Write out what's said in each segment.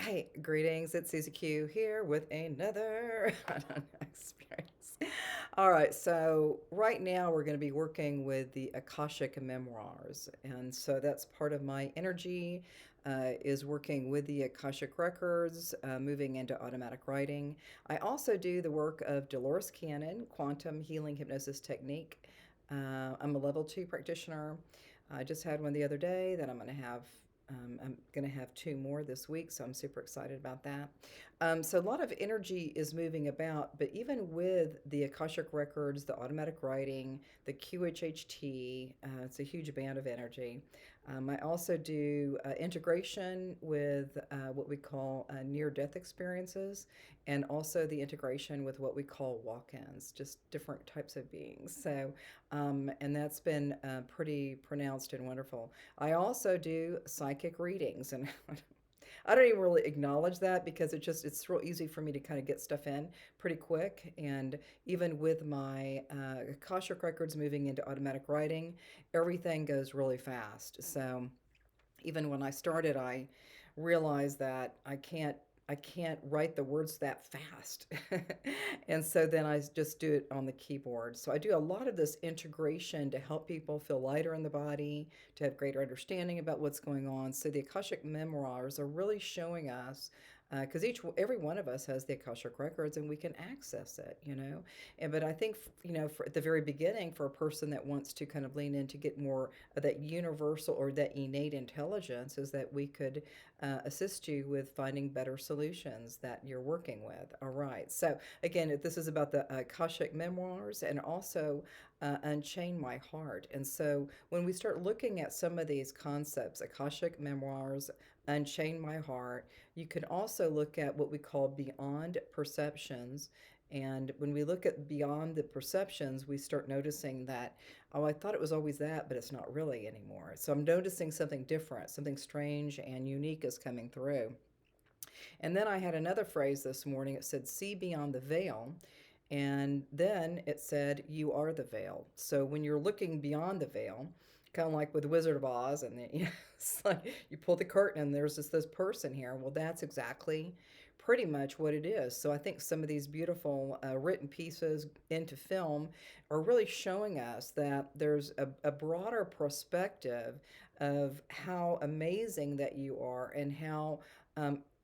Hey, greetings. It's Susie Q here with another experience. All right, so right now we're going to be working with the Akashic Memoirs. And so that's part of my energy is working with the Akashic Records, moving into automatic writing. I also do the work of Dolores Cannon, quantum healing hypnosis technique. I'm a level 2 practitioner. I just had one the other day that I'm going to have two more this week, so I'm super excited about that. So a lot of energy is moving about, but even with the Akashic Records, the automatic writing, the QHHT, it's a huge band of energy. I also do integration with what we call near-death experiences, and also the integration with what we call walk-ins, just different types of beings. And that's been pretty pronounced and wonderful. I also do psychic readings, and I don't even really acknowledge that because it's real easy for me to kind of get stuff in pretty quick. And even with my Akashic records moving into automatic writing, everything goes really fast. So even when I started, I realized that I can't write the words that fast. And so then I just do it on the keyboard. So I do a lot of this integration to help people feel lighter in the body, to have greater understanding about what's going on. So the Akashic memoirs are really showing us because every one of us has the Akashic records and we can access it. But I think for at the very beginning, for a person that wants to kind of lean in to get more of that universal or that innate intelligence, is that we could assist you with finding better solutions that you're working with. All right. So again, this is about the Akashic memoirs and also Unchain My Heart. And so when we start looking at some of these concepts, Akashic memoirs, Unchain My Heart, you can also look at what we call beyond perceptions. And when we look at beyond the perceptions, we start noticing that, oh, I thought it was always that, but it's not really anymore. So I'm noticing something different, something strange and unique is coming through. And then I had another phrase this morning. It said, see beyond the veil. And then it said, you are the veil. So when you're looking beyond the veil, kind of like with the Wizard of Oz, and then, it's like you pull the curtain and there's this person here. Well, that's exactly pretty much what it is. So I think some of these beautiful written pieces into film are really showing us that there's a broader perspective of how amazing that you are and how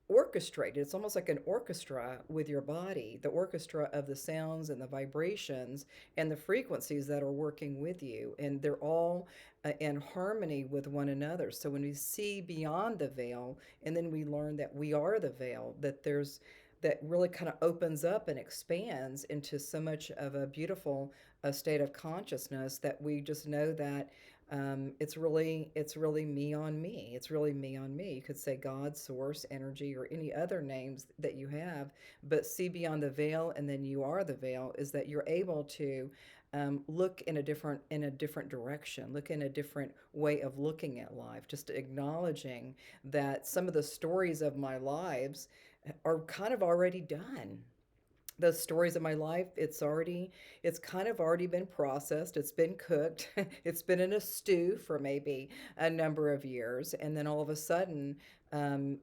orchestrated. It's almost like an orchestra with your body, the orchestra of the sounds and the vibrations and the frequencies that are working with you. And they're all in harmony with one another. So when we see beyond the veil, and then we learn that we are the veil, that really kind of opens up and expands into so much of a beautiful state of consciousness that we just know that it's really me on me. It's really me on me. You could say God, source, energy, or any other names that you have, but see beyond the veil, and then you are the veil. Is that you're able to look in a different direction, look in a different way of looking at life. Just acknowledging that some of the stories of my lives are kind of already done. Those stories of my life, it's kind of already been processed, it's been cooked, it's been in a stew for maybe a number of years, and then all of a sudden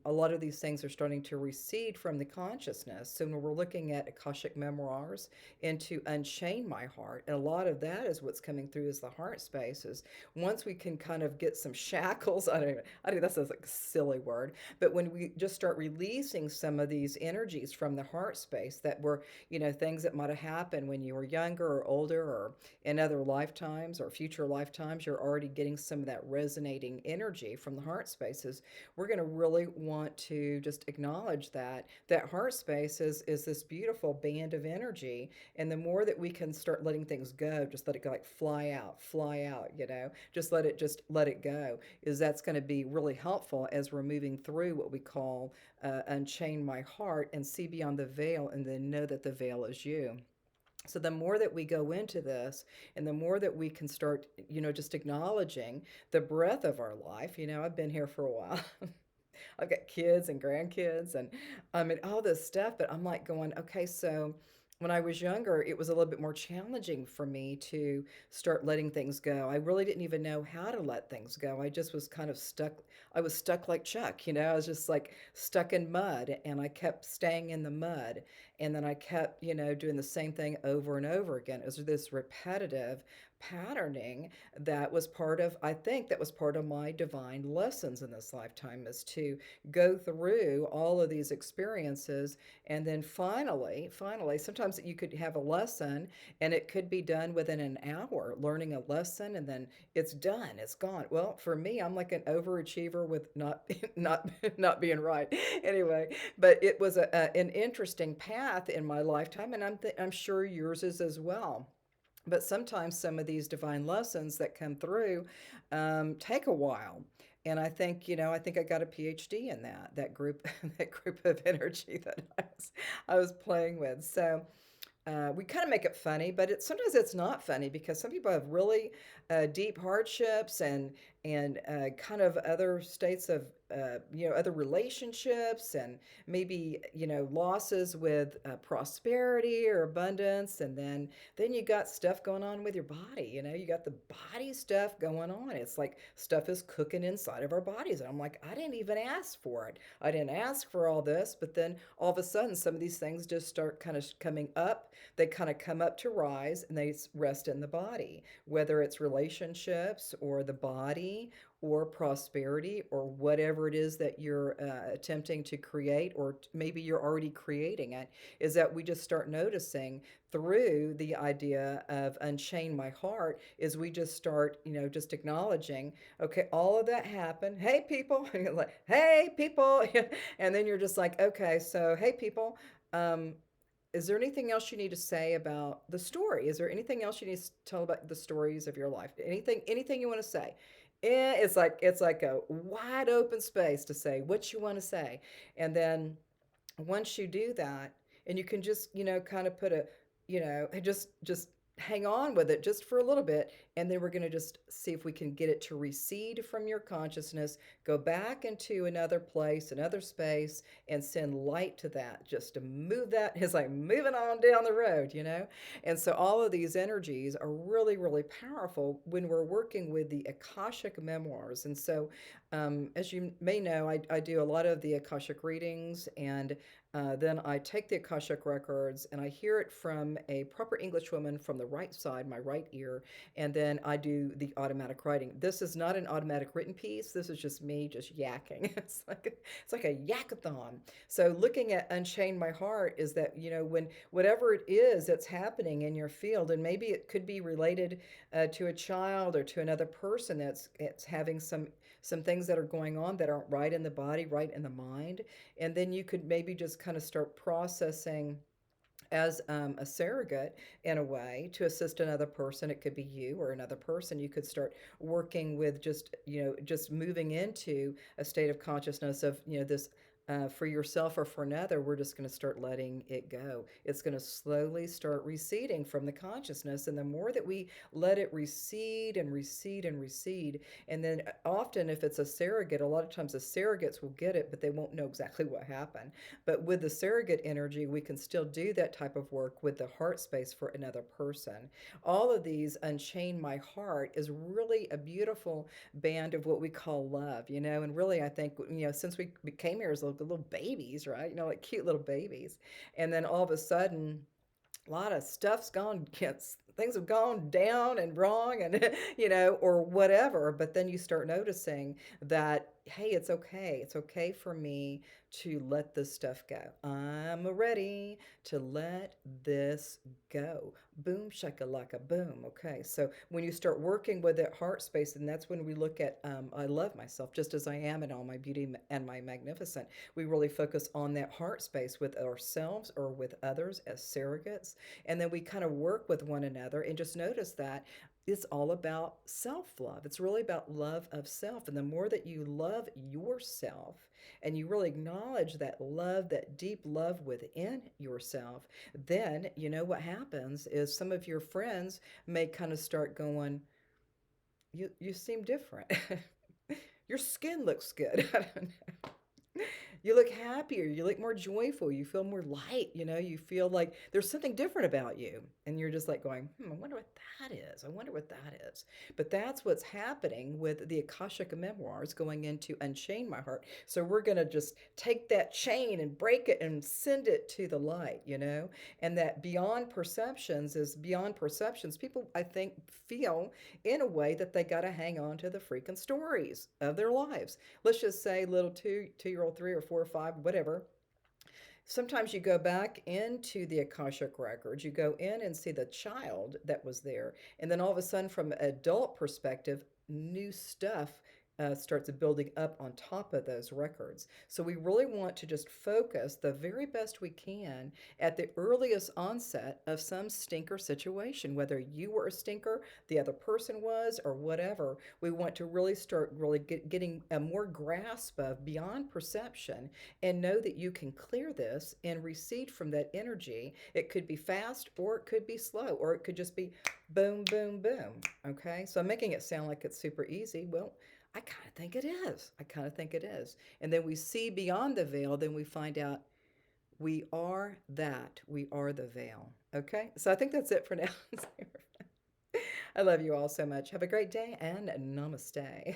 a lot of these things are starting to recede from the consciousness. So when we're looking at Akashic memoirs into Unchain My Heart, and a lot of that is what's coming through is the heart spaces. Once we can kind of get some shackles, I think that sounds like a silly word, but when we just start releasing some of these energies from the heart space that were, things that might have happened when you were younger or older or in other lifetimes or future lifetimes, you're already getting some of that resonating energy from the heart spaces. We're going to really want to just acknowledge that heart space is this beautiful band of energy. And the more that we can start letting things go, just let it go, like fly out, just let it go, is that's going to be really helpful as we're moving through what we call unchain my heart and see beyond the veil, and then know that the veil is you. So the more that we go into this, and the more that we can start, just acknowledging the breath of our life. I've been here for a while. I've got kids and grandkids and all this stuff, but I'm like going, okay, so when I was younger, it was a little bit more challenging for me to start letting things go. I really didn't even know how to let things go. I just was kind of stuck. I was stuck like Chuck, I was just like stuck in mud, and I kept staying in the mud. And then I kept, doing the same thing over and over again. It was this repetitive patterning that was part of, I think, that was part of my divine lessons in this lifetime, is to go through all of these experiences, and then finally, sometimes you could have a lesson and it could be done within an hour, learning a lesson, and then it's done, it's gone. Well, for me, I'm like an overachiever with not not being right. Anyway, but it was an interesting path in my lifetime, and I'm sure yours is as well. But sometimes some of these divine lessons that come through take a while. And I think I got a PhD in that group, that group of energy that I was playing with. So we kind of make it funny, but sometimes it's not funny, because some people have really deep hardships, and kind of other states of other relationships, and maybe losses with prosperity or abundance, and then you got stuff going on with your body. You got the body stuff going on. It's like stuff is cooking inside of our bodies, and I'm like, I didn't even ask for it. I didn't ask for all this, but then all of a sudden some of these things just start kind of coming up. They kind of come up to rise, and they rest in the body, whether it's relationships or the body or prosperity or whatever it is that you're attempting to create, or maybe you're already creating it. Is that we just start noticing through the idea of unchain my heart, is we just start, just acknowledging, okay, all of that happened. Hey, people. And you're like, hey, people. And then you're just like, okay, so, hey, people. Um, is there anything else you need to say about the story? Is there anything else you need to tell about the stories of your life? Anything you want to say? It's like a wide open space to say what you want to say. And then once you do that, and you can just, kind of put a, just hang on with it just for a little bit, and then we're going to just see if we can get it to recede from your consciousness, go back into another place, another space, and send light to that, just to move that. It's like moving on down the road. And so all of these energies are really, really powerful when we're working with the Akashic memoirs. And so, as you may know, I do a lot of the Akashic readings, and then I take the Akashic records and I hear it from a proper English woman from the right side, my right ear, and then I do the automatic writing. This is not an automatic written piece. This is just me just yakking. It's like a yakathon. So looking at Unchain My Heart is that, when whatever it is that's happening in your field, and maybe it could be related to a child or to another person that's it's having some things that are going on that aren't right in the body, right in the mind. And then you could maybe just kind of start processing as a surrogate, in a way, to assist another person. It could be you or another person. You could start working with just moving into a state of consciousness of, this. For yourself or for another, we're just going to start letting it go. It's going to slowly start receding from the consciousness. And the more that we let it recede and recede and recede, and then often, if it's a surrogate, a lot of times the surrogates will get it, but they won't know exactly what happened. But with the surrogate energy, we can still do that type of work with the heart space for another person. All of these Unchain My Heart is really a beautiful band of what we call love. And really, I think, since we came here as little babies, right? Like cute little babies. And then all of a sudden, a lot of stuff's gone, things have gone down and wrong, and or whatever. But then you start noticing that, hey, it's okay for me to let this stuff go. I'm ready to let this go. Boom shakalaka boom. Okay, so when you start working with that heart space, and that's when we look at, I love myself just as I am in all my beauty and my magnificent. We really focus on that heart space with ourselves or with others as surrogates, and then we kind of work with one another, and just notice that it's all about self love. It's really about love of self. And the more that you love yourself, and you really acknowledge that love, that deep love within yourself, then what happens is some of your friends may kind of start going, you seem different. Your skin looks good. I don't know. You look happier, you look more joyful, you feel more light, you feel like there's something different about you. And you're just like going, I wonder what that is. I wonder what that is. But that's what's happening with the Akashic memoirs going into Unchain My Heart. So we're going to just take that chain and break it and send it to the light. And that beyond perceptions is beyond perceptions. People, I think, feel in a way that they got to hang on to the freaking stories of their lives. Let's just say little 2 year old, 3 or 4 or 5, whatever. Sometimes you go back into the Akashic records, you go in and see the child that was there, and then all of a sudden, from an adult perspective, new stuff starts building up on top of those records. So we really want to just focus the very best we can at the earliest onset of some stinker situation, whether you were a stinker, the other person was, or whatever. We want to really start getting a more grasp of beyond perception and know that you can clear this and recede from that energy. It could be fast or it could be slow or it could just be boom, boom, boom. Okay, so I'm making it sound like it's super easy. Well, I kind of think it is. I kind of think it is. And then we see beyond the veil, then we find out we are that. We are the veil. Okay, so I think that's it for now. I love you all so much. Have a great day and namaste.